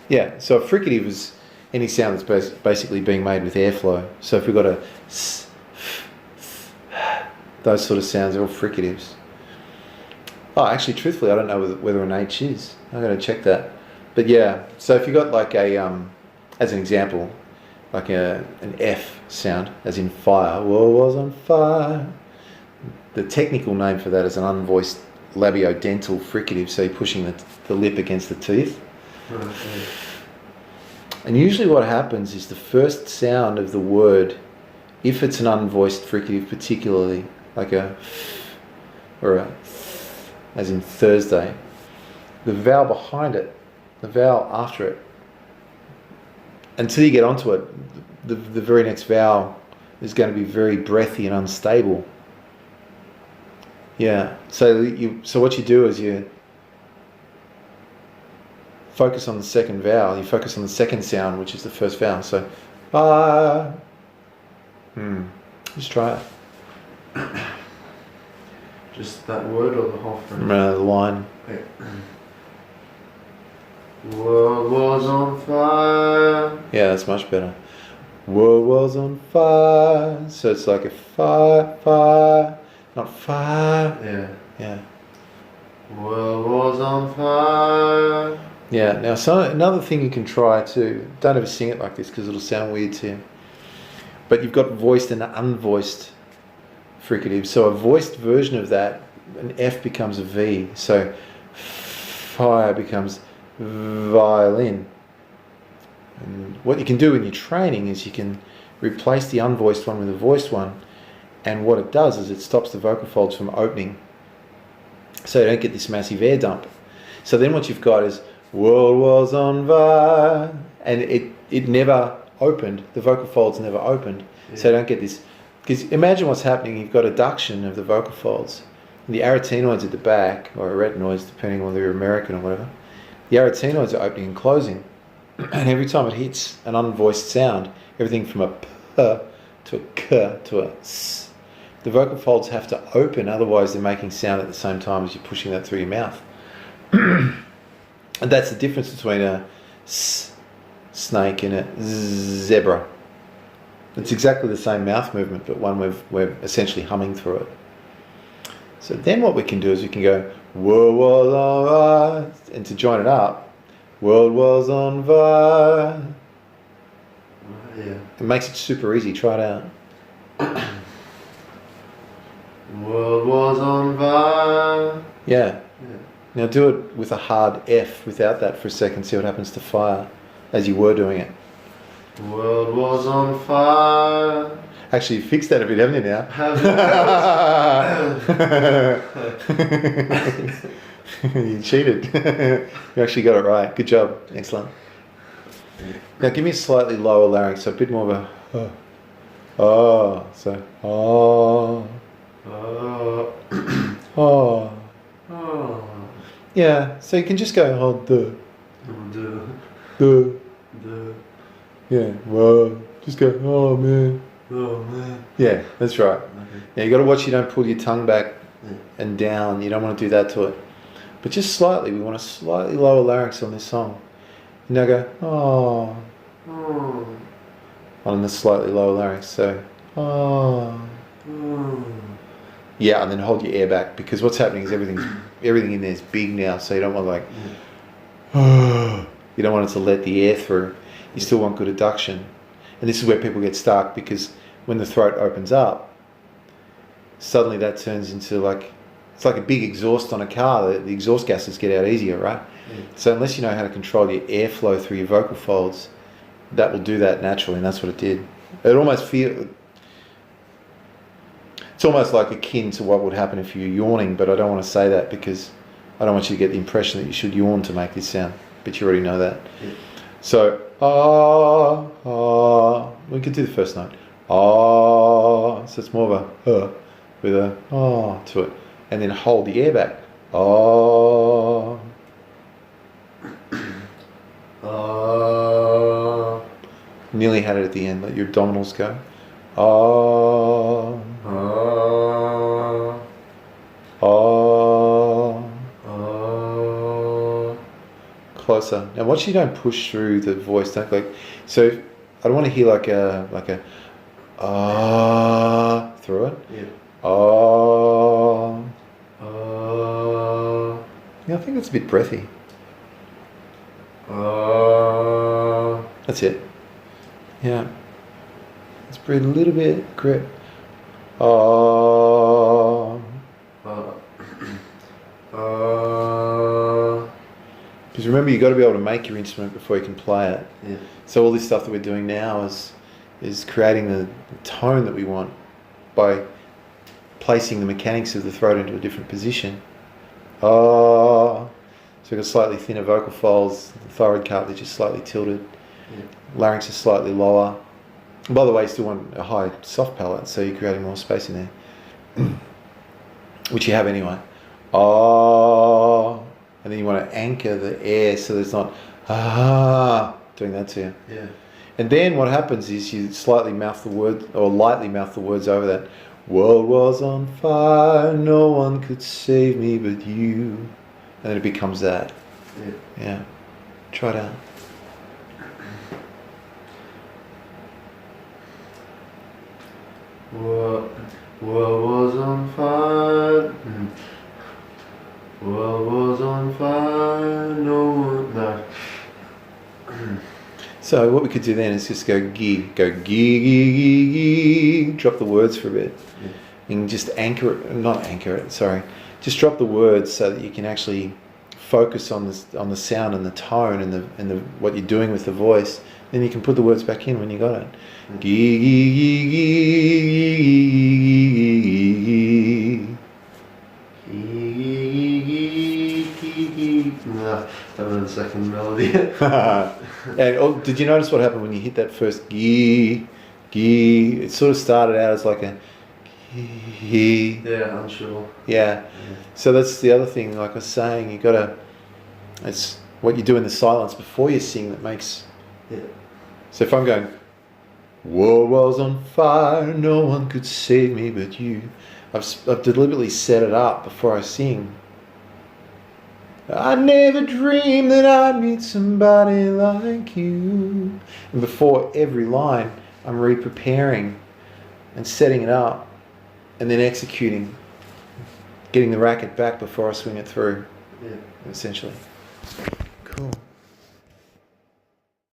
Yeah, so a fricative is any sound that's basically being made with airflow. So if we've got a s, those sort of sounds are all fricatives. Oh, actually, truthfully, I don't know whether an H is. I've got to check that. But yeah, so if you've got like a, as an example, like an F sound, as in fire, world was on fire. The technical name for that is an unvoiced labiodental fricative, so you're pushing the lip against the teeth. Okay. And usually what happens is the first sound of the word, if it's an unvoiced fricative particularly, like a or a as in Thursday, the vowel behind it, the vowel after it, until you get onto it, the very next vowel is going to be very breathy and unstable. Yeah, so what you do is you focus on the second vowel, you focus on the second sound, which is the first vowel. So, just try it. Just that word or the whole phrase? The line. Okay. World was on fire. Yeah, that's much better. World was on fire. So it's like a fire, not fire. Yeah. Yeah. World was on fire. Yeah. Now, another thing you can try too. Don't ever sing it like this because it'll sound weird to you. But you've got voiced and unvoiced fricative. So a voiced version of that, an F becomes a V. So fire becomes violin. And what you can do in your training is you can replace the unvoiced one with a voiced one, and what it does is it stops the vocal folds from opening, so you don't get this massive air dump. So then what you've got is world was on fire, and it never opened, the vocal folds never opened. Yeah. So you don't get this, because imagine what's happening. You've got adduction of the vocal folds, and the arytenoids at the back, or arytenoids depending on whether you're American or whatever, the arytenoids are opening and closing. And every time it hits an unvoiced sound, everything from a p to a k to a s, the vocal folds have to open, otherwise they're making sound at the same time as you're pushing that through your mouth. And that's the difference between a snake and a zebra. It's exactly the same mouth movement, but one we're essentially humming through it. So then what we can do is we can go, world was on fire, and to join it up, world was on fire. Yeah. It makes it super easy. Try it out. World was on fire. Yeah. Yeah. Now do it with a hard F without that for a second. See what happens to fire as you were doing it. World was on fire. Actually, you fixed that a bit, haven't you now? You cheated. You actually got it right. Good job. Excellent. Now give me a slightly lower larynx, so a bit more of a so yeah, so you can just go yeah, well, just go oh man. Yeah, that's right. Okay. Yeah, you got to watch you don't pull your tongue back and down. You don't want to do that to it. But just slightly, we want a slightly lower larynx on this song. Now go, on the slightly lower larynx. So, yeah, and then hold your air back, because what's happening is everything in there is big now. So you don't want you don't want it to let the air through. You still want good adduction. And this is where people get stuck, because when the throat opens up, suddenly that turns into it's like a big exhaust on a car. The exhaust gases get out easier, right? Yeah. So unless you know how to control your airflow through your vocal folds, that will do that naturally, and that's what it did. It's almost like akin to what would happen if you're yawning, but I don't want to say that because I don't want you to get the impression that you should yawn to make this sound, but you already know that. Yeah. So, we could do the first note. So it's more of a with a to it. And then hold the air back. Nearly had it at the end. Let your abdominals go. Close closer. Now watch you don't push through the voice. Don't like. So I don't want to hear like a through it. Yeah. Yeah, I think that's a bit breathy. That's it. Yeah. Let's breathe a little bit. Grip. Because remember, you've got to be able to make your instrument before you can play it. Yeah. So all this stuff that we're doing now is creating the tone that we want by placing the mechanics of the throat into a different position. So we've got slightly thinner vocal folds, the thyroid cartilage is slightly tilted, larynx is slightly lower. And by the way, you still want a high soft palate, so you're creating more space in there, which you have anyway. And then you want to anchor the air so there's not doing that to you. Yeah. And then what happens is you slightly mouth the word, or lightly mouth the words over that. World was on fire, no one could save me but you. And then it becomes that. Yeah. Yeah. Try it out. World was on fire. World was on fire, no one. No. So what we could do then is just go gee, drop the words for a bit. Yeah. And just just drop the words so that you can actually focus on the sound and the tone and the what you're doing with the voice. Then you can put the words back in when you got it. That was the second melody. And did you notice what happened when you hit that first gee? It sort of started out as like a gee. Yeah, unsure. Yeah. So that's the other thing. Like I was saying, it's what you do in the silence before you sing that makes. Yeah. So if I'm going, world was on fire, no one could save me but you. I've deliberately set it up before I sing. I never dreamed that I'd meet somebody like you. And before every line, I'm re-preparing and setting it up and then executing, getting the racket back before I swing it through, Yeah. essentially. Cool.